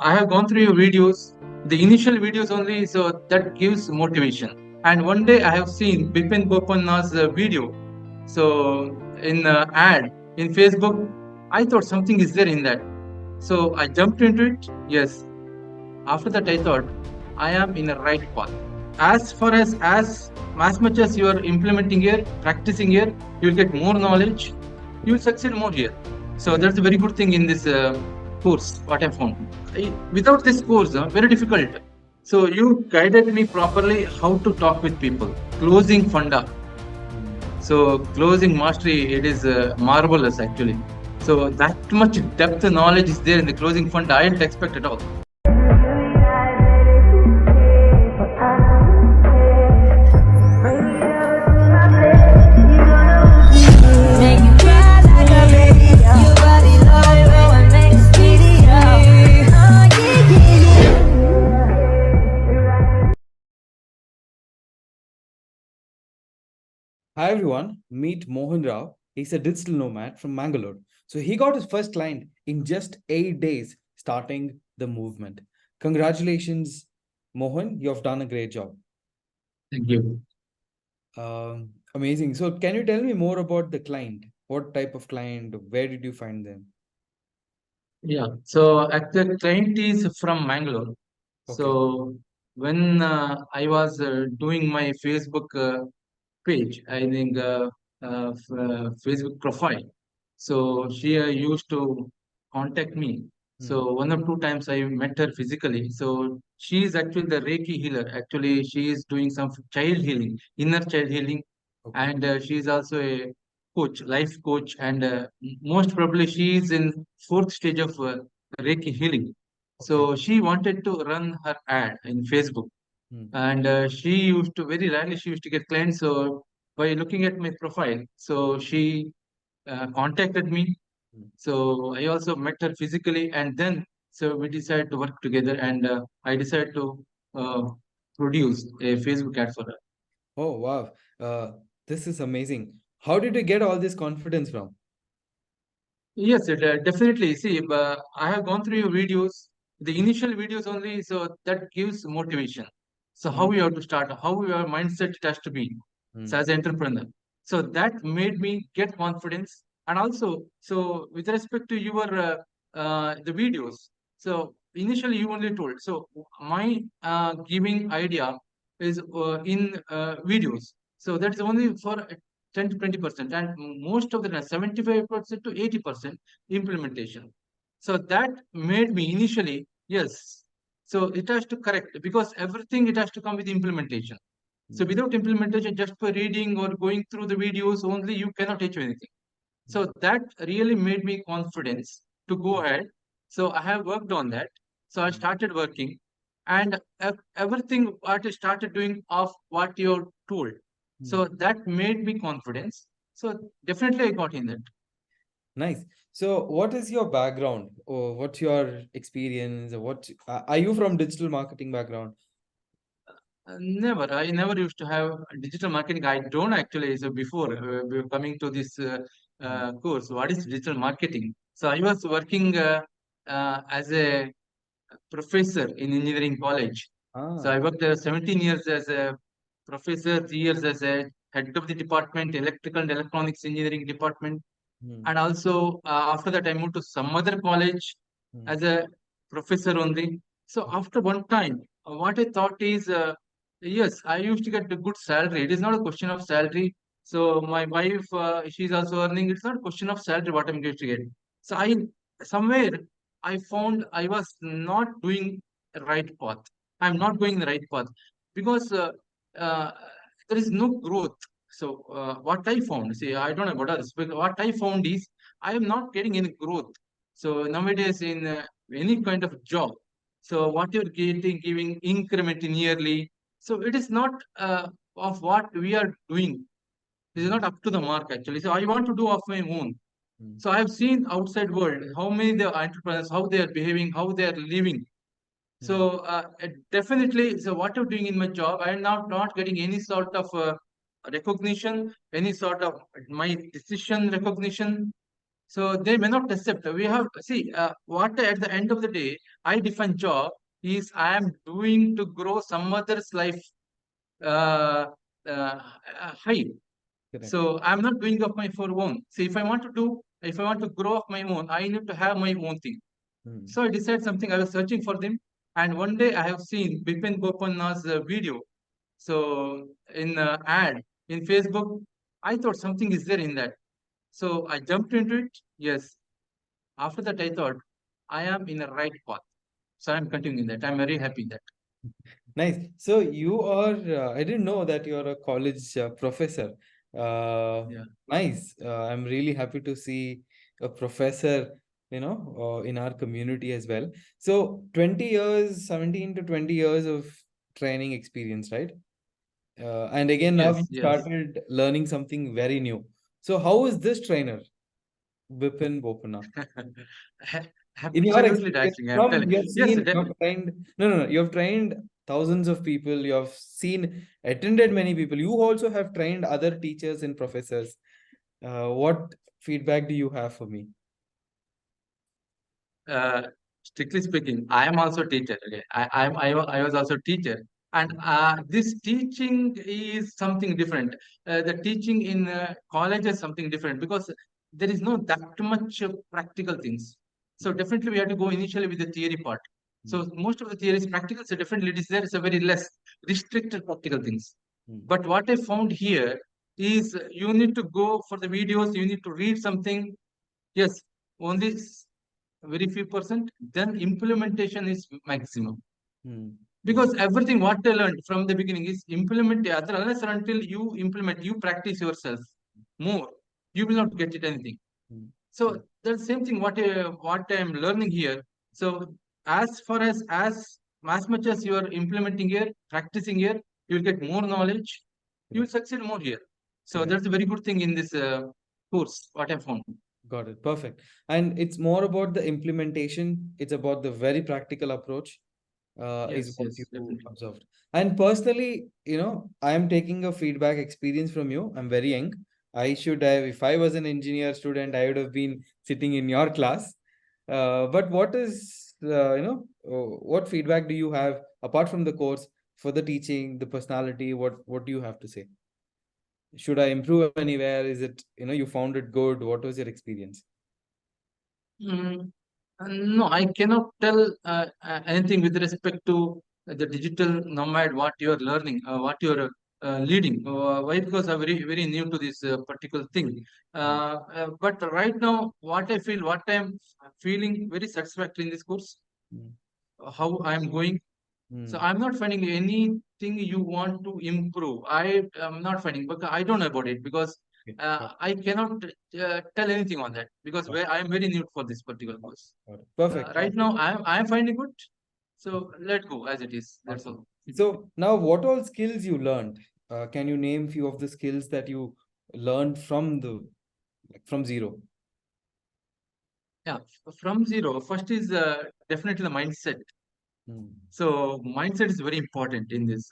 I have gone through your videos, the initial videos only, so that gives motivation. And one day I have seen Bipin Bopanna's video. So in ad in Facebook, I thought something is there in that. So I jumped into it. Yes. After that, I thought I am in the right path. As much as you are implementing here, practicing here, you will get more knowledge. You will succeed more here. So that's a very good thing in this course. What I found. Without this course, very difficult. So you guided me properly how to talk with people. Closing funda. So closing mastery, it is marvelous actually. So that much depth and knowledge is there in the closing funda. I didn't expect at all. Hi everyone, meet Mohan Rao. He's a digital nomad from Mangalore. So he got his first client in just 8 days, starting the movement. Congratulations, Mohan. You have done a great job. Thank you. Amazing. So can you tell me more about the client? What type of client? Where did you find them? Yeah. So actually, client is from Mangalore. Okay. So when I was doing my Facebook page, I think Facebook profile. So she used to contact me. Hmm. So one or two times I met her physically. So she is actually the Reiki healer. Actually, she is doing some child healing, inner child healing, Okay. and she is also a coach, life coach, and most probably she is in fourth stage of Reiki healing. Okay. So she wanted to run her ad in Facebook, Hmm. and she used to very rarely she used to get clients. So by looking at my profile, so she contacted me. Hmm. So I also met her physically, and then so we decided to work together, and I decided to uh, produce a Facebook ad for her. Oh wow. This is amazing. How did you get all this confidence from? Yes, definitely. See, I have gone through your videos, the initial videos only, so that gives motivation. So how Hmm. you have to start, how your mindset it has to be, so Hmm. as an entrepreneur. So that made me get confidence, and also, so with respect to your the videos, so initially you only told. So my giving idea is in videos. So that's only for 10 to 20%, and most of the time 75% to 80% implementation. So that made me initially, yes. So it has to correct because everything it has to come with implementation. So Hmm. without implementation, just by reading or going through the videos only, you cannot achieve anything. So that really made me confidence to go Hmm. ahead. So I have worked on that. So I Hmm. started working, and everything what I started doing of what you're told. Hmm. So that made me confidence. So definitely I got in that. Nice. So, what is your background, or what's your experience, or what are you from digital marketing background? Never. I never used to have digital marketing. I don't actually. So before coming to this Hmm. course, what is digital marketing? So I was working as a professor in engineering college. So Ah. I worked 17 years as a professor, 3 years as a head of the department, electrical and electronics engineering department. Hmm. And also after that, I moved to some other college Hmm. as a professor only. So Okay. after one time, what I thought is, yes, I used to get a good salary. It is not a question of salary. So my wife, she's also earning. It's not a question of salary what I'm going to get. So I somewhere I found I was not doing the right path. I'm not going the right path because uh, there is no growth. So what I found, see, I don't know what else, but what I found is I am not getting any growth. So nowadays in any kind of job, so what you're getting, giving increment in yearly, so it is not of what we are doing. It is Hmm. not up to the mark actually. So I want to do of my own. Hmm. So I have seen outside world how many the entrepreneurs, how they are behaving, how they are living. Hmm. So definitely, so what I'm doing in my job, I am not getting any sort of recognition, any sort of my decision recognition. So they may not accept. We have see what at the end of the day I define job is I am doing to grow some other's life uh, high. Correct. So I'm not doing of my for own. See, if I want to grow of my own, I need to have my own thing. Hmm. So I decided something. I was searching for them, and one day I have seen Bipin Bopanna's video. So in ad in Facebook, I thought something is there in that. So I jumped into it. Yes. After that, I thought I am in the right path. So I'm continuing that. I'm very happy that. Nice. So you are, I didn't know that you're a college professor. Yeah. Nice. I'm really happy to see a professor, in our community as well. So 20 years, 17 to 20 years of training experience, right? And again, now we Yes. Yes. started learning something very new. So how is this trainer, Bipin Bopanna? In your Absolutely right experience, thing. I'm from telling. you have Yes. seen, you have trained, no, you have trained thousands of people, you have seen, attended many people. You also have trained other teachers and professors. What feedback do you have for me? uh, Strictly speaking, I am also a teacher. Okay, I was also a teacher, and this teaching is something different. The teaching in college is something different because there is no that much practical things. So definitely we have to go initially with the theory part. Mm, So most of the theory is practical. So definitely it is there. It's a very less restricted practical things. mm, But what I found here is you need to go for the videos. You need to read something. Yes, only very few percent, then implementation is maximum. mm, mm, Because everything what I learned from the beginning is implement unless or until you implement, you practice yourself more, you will not get it anything. mm, mm, So the same thing what I am learning here. So as far as much as you are implementing here, practicing here, you will get more knowledge, you will correct, succeed more here. So correct. that's a very good thing in this course, what I found. Got it. Perfect. And it's more about the implementation. It's about the very practical approach, is Yes, what you yes, definitely. observed. And personally, I am taking a feedback experience from you. I'm very young. I should have, if I was an engineer student, I would have been sitting in your class. But what is, what feedback do you have apart from the course for the teaching, the personality? What do you have to say? Should I improve anywhere? Is it, you found it good? What was your experience? Mm, no, I cannot tell anything with respect to the digital nomad, what you are learning, what you are leading. Why? Because I'm very new to this particular thing. Mm, But right now, what I'm feeling very satisfactory in this course, mm, how I'm going. So mm. I'm not finding anything you want to improve. I am not finding, but I don't know about it because Okay, got I cannot tell anything on that because got I am very new for this particular got course. got it. Perfect. Right Perfect. now, I'm finding good. So let go as it is. That's Awesome. all. So now, what all skills you learned? Can you name few of the skills that you learned from from zero? Yeah, from zero. First is definitely the mindset. Mm, So mindset is very important in this.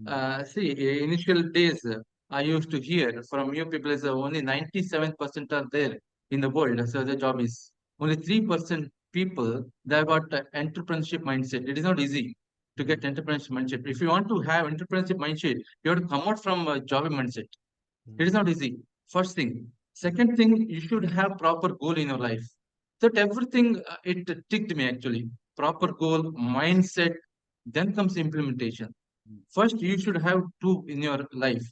mm, See, initial days, I used to hear from you people is only 97% are there in the world. So the job is only 3% people that got entrepreneurship mindset. It is not easy to mm, get entrepreneurship mindset. If you want to have entrepreneurship mindset, you have to come out from a job mindset. It mm, is not easy. First thing. Second thing, you should have proper goal in your life. That everything it ticked me actually. Proper goal, mindset, then comes implementation. mm, First, you should have two in your life.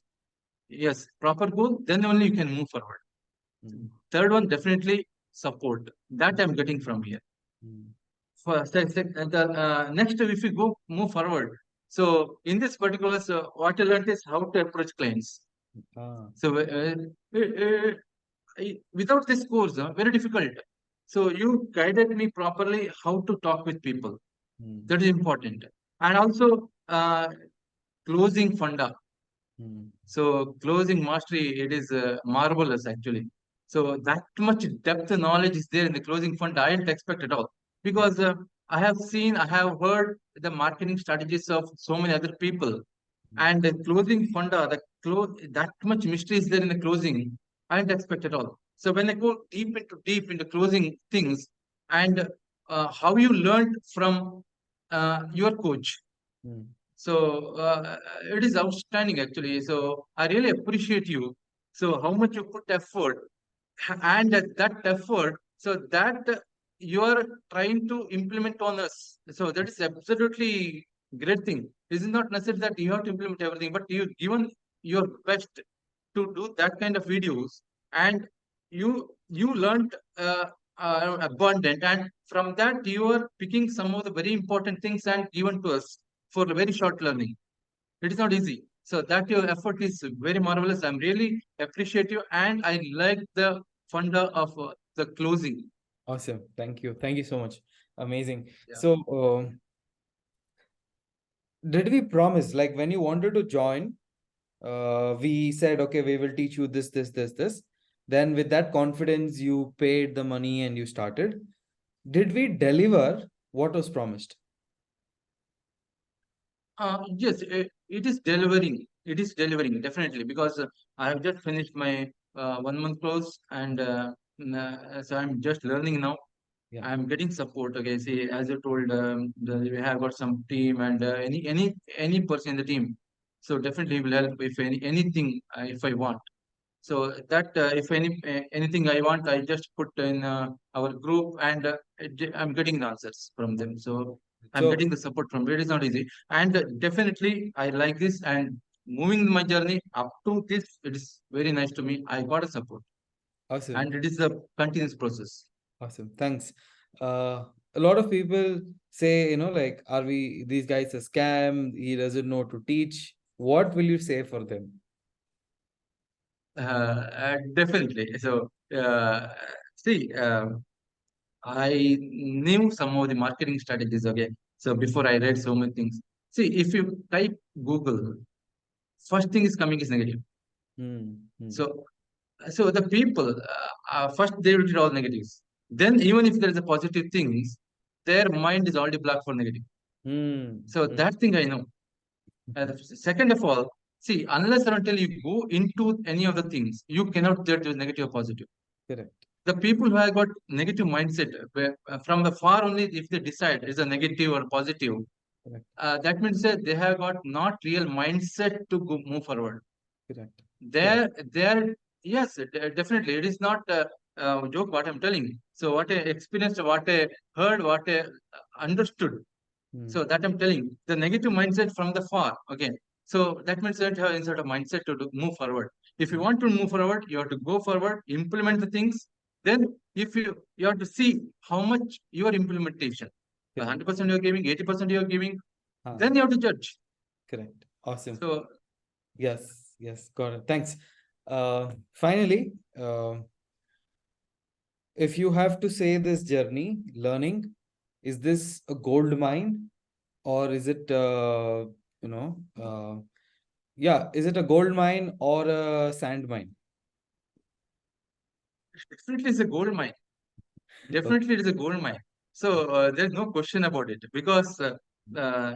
Yes, proper goal, then only you can move forward. mm, Third one, definitely support. That I'm getting from here. mm. First, next, if we go move forward. So in this particular, what I learned is how to approach clients. Ah, So without this course, very difficult. So you guided me properly how to talk with people. mm, That is important. And also closing funda. mm, So closing mastery, it is marvelous actually. So that much depth and knowledge is there in the closing fund. I didn't expect at all because I have heard the marketing strategies of so many other people, mm, and the closing funda, that much mystery is there in the closing. I didn't expect at all. So when I go deep into closing things, and how you learned from your coach, Mm. so it is outstanding actually. So I really appreciate you. So how much you put effort, and that effort, so that you are trying to implement on us. So that is absolutely great thing. This is not necessary that you have to implement everything, but you given your best to do that kind of videos, and you learned abundant, and from that you are picking some of the very important things and given to us for very short learning. It is not easy. So that your effort is very marvelous. I'm really appreciate you, and I like the funda of the closing. Awesome. Thank you. Thank you so much. Amazing. Yeah. So, did we promise, like when you wanted to join, we said, okay, we will teach you this, this, this, this. Then with that confidence, you paid the money and you started. Did we deliver what was promised? Yes, it is delivering. It is delivering definitely, because I have just finished my 1 month course, and so I'm just learning now. Yeah. I'm getting support. Okay, see, as you told, we have got some team, and any person in the team. So definitely will help if anything if I want. So that if anything I want, I just put in our group, and I'm getting the answers from them. So I'm So getting the support from it. It is not easy, and definitely I like this, and moving my journey up to this, it is very nice to me. I got a support, awesome. and it is a continuous process. Awesome. Thanks. A lot of people say, like, are we these guys a scam? He doesn't know to teach. What will you say for them? Definitely. So see. I knew some of the marketing strategies. Okay, so before I read so many things, see, if you type Google, first thing is coming is negative. Hmm. Hmm. So, so the people first they will read all negatives. Then even if there is a positive things, their mind is already blocked for negative. Hmm. So Hmm. that thing I know. Second of all, see, unless or until you go into any of the things, you cannot judge as negative or positive. Correct. The people who have got negative mindset, from the far only, if they decide is a negative or positive, Correct. that means that they have got not real mindset to go move forward. Correct. Correct. They're yes, definitely it is not joke what I'm telling. So what I experienced, what I heard, what I understood, Hmm. so that I'm telling, the negative mindset from the far. Okay. So that means that you have any sort of mindset to move forward. If you Hmm. want to move forward, you have to go forward, implement the things. Then if you have to see how much your implementation, Correct. 100% you're giving, 80% you're giving, Ah, then you have to judge. correct. Awesome. So Yes. Yes. Got it. Thanks. Finally, if you have to say this journey, learning, is this a gold mine or is it, you know, uh, yeah, is it a gold mine or a sand mine? definitely it's a gold mine. Okay. Definitely, it is a gold mine. So there's no question about it, because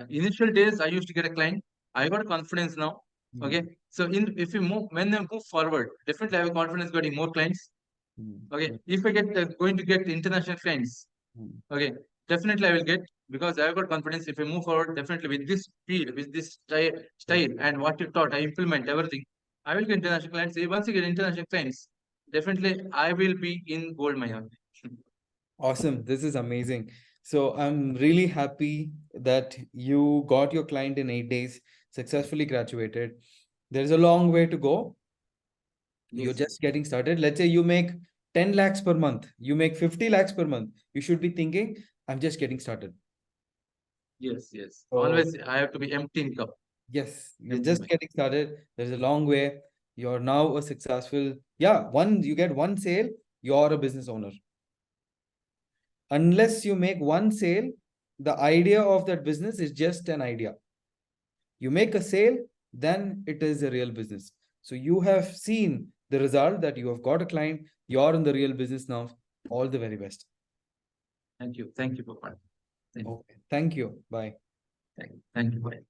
initial days I used to get a client. I got confidence now. Hmm. Okay, so in if you move when I move forward, definitely I have confidence getting more clients. Hmm. Okay, Hmm. if I get going to get international clients, Hmm. okay, definitely I will get, because I have got confidence. If I move forward, definitely with this speed, with this style, Correct. and what you taught, I implement everything. I will get international clients. Once you get international clients, definitely I will be in gold mine. Awesome. This is amazing. So I'm really happy that you got your client in 8 days, successfully graduated. There's a long way to go. You're Yes, just getting started. Let's say you make 10 lakhs per month, you make 50 lakhs per month. You should be thinking, I'm just getting started. yes, yes. So, Always I have to be empty in cup, yes, you're empty just mind. getting started. There's a long way. You're now a successful, yeah, you get one sale, you're a business owner. Unless you make one sale, the idea of that business is just an idea. You make a sale, then it is a real business. So you have seen the result that you have got a client, you're in the real business now. All the very best. Thank you. Thank you, Bopanna. Thank you. Okay. Thank you. Bye. Thank you. Bye.